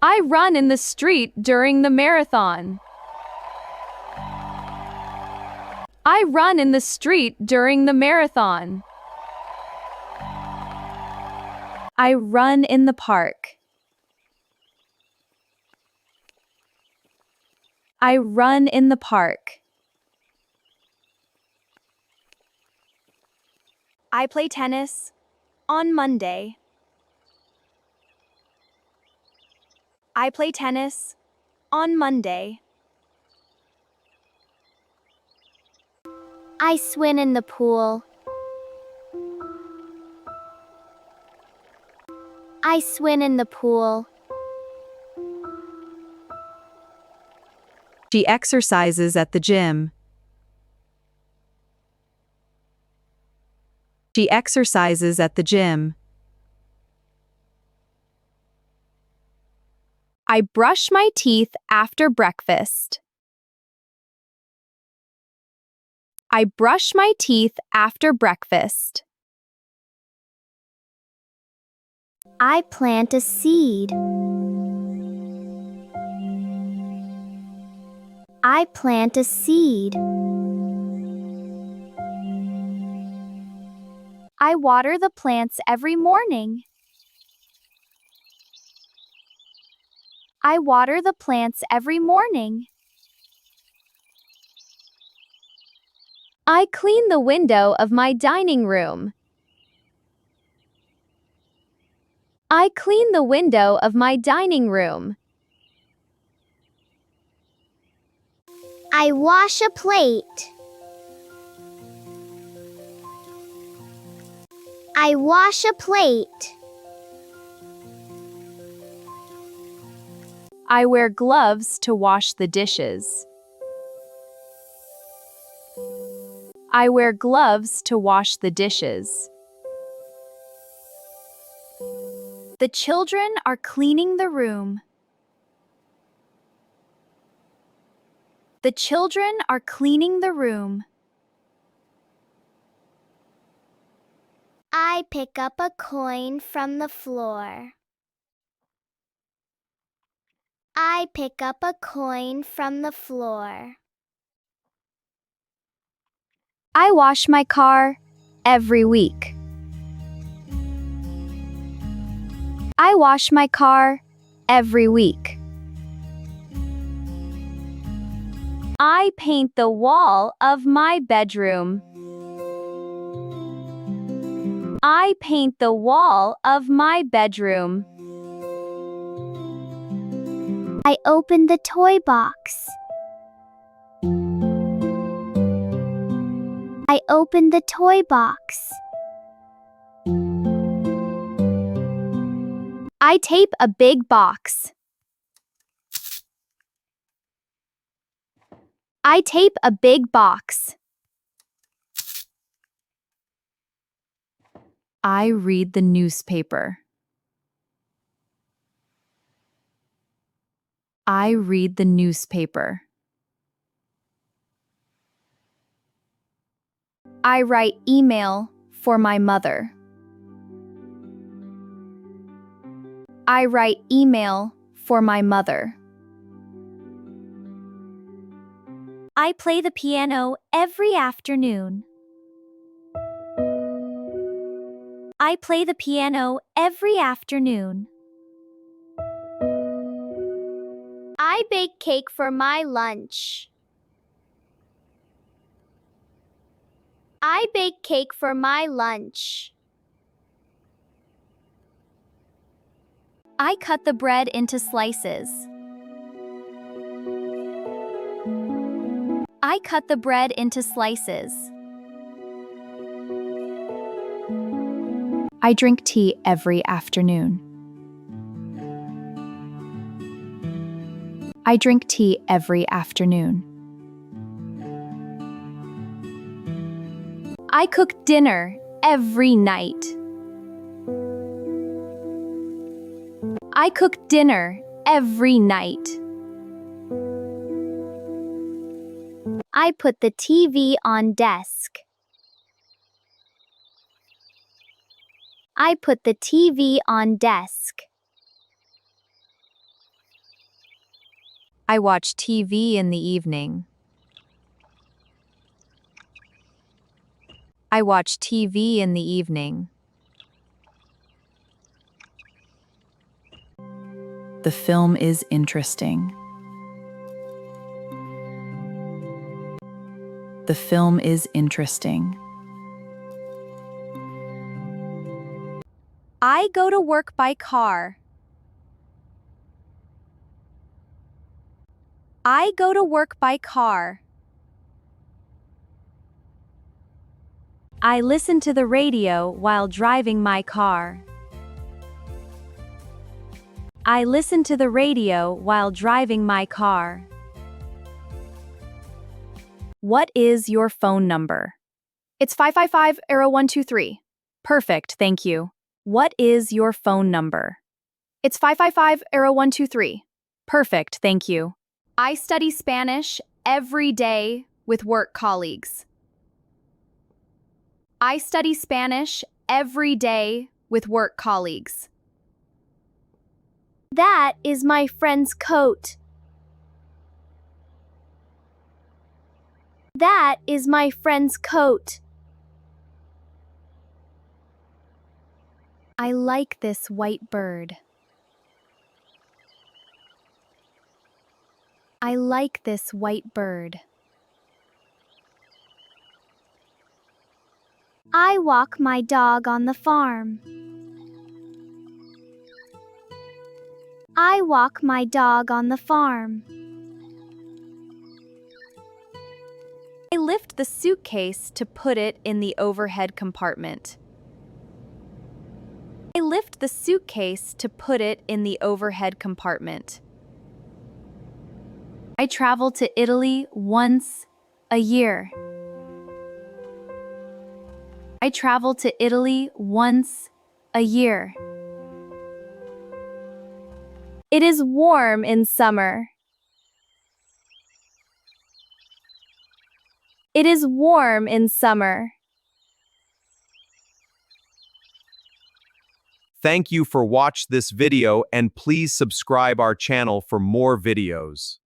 I run in the street during the marathon. I run in the street during the marathon. I run in the park. I run in the park. I play tennis on Monday. I play tennis on Monday. I swim in the pool. I swim in the pool. She exercises at the gym. She exercises at the gym. I brush my teeth after breakfast. I brush my teeth after breakfast. I plant a seed. I plant a seed. I water the plants every morning. I water the plants every morning. I clean the window of my dining room. I clean the window of my dining room. I wash a plate. I wash a plate. I wear gloves to wash the dishes. I wear gloves to wash the dishes. The children are cleaning the room. The children are cleaning the room. I pick up a coin from the floor. I pick up a coin from the floor. I wash my car every week. I wash my car every week. I paint the wall of my bedroom. I paint the wall of my bedroom. I open the toy box. I open the toy box. I tape a big box. I tape a big box. I read the newspaper. I read the newspaper. I write email for my mother. I write email for my mother. I play the piano every afternoon. I play the piano every afternoon. I bake cake for my lunch. I bake cake for my lunch. I cut the bread into slices. I cut the bread into slices. I drink tea every afternoon. I drink tea every afternoon. I cook dinner every night. I cook dinner every night. I put the TV on desk. I put the TV on desk. I watch TV in the evening. I watch TV in the evening. The film is interesting. The film is interesting. I go to work by car. I go to work by car. I listen to the radio while driving my car. I listen to the radio while driving my car. What is your phone number? It's 555-123. Perfect, thank you. What is your phone number? It's 555-123. Perfect, thank you. I study Spanish every day with work colleagues. I study Spanish every day with work colleagues. That is my friend's coat. That is my friend's coat. I like this white bird. I like this white bird. I walk my dog on the farm. I walk my dog on the farm. I lift the suitcase to put it in the overhead compartment. I lift the suitcase to put it in the overhead compartment. I travel to Italy once a year. I travel to Italy once a year. It is warm in summer. It is warm in summer. Thank you for watch this video and please subscribe our channel for more videos.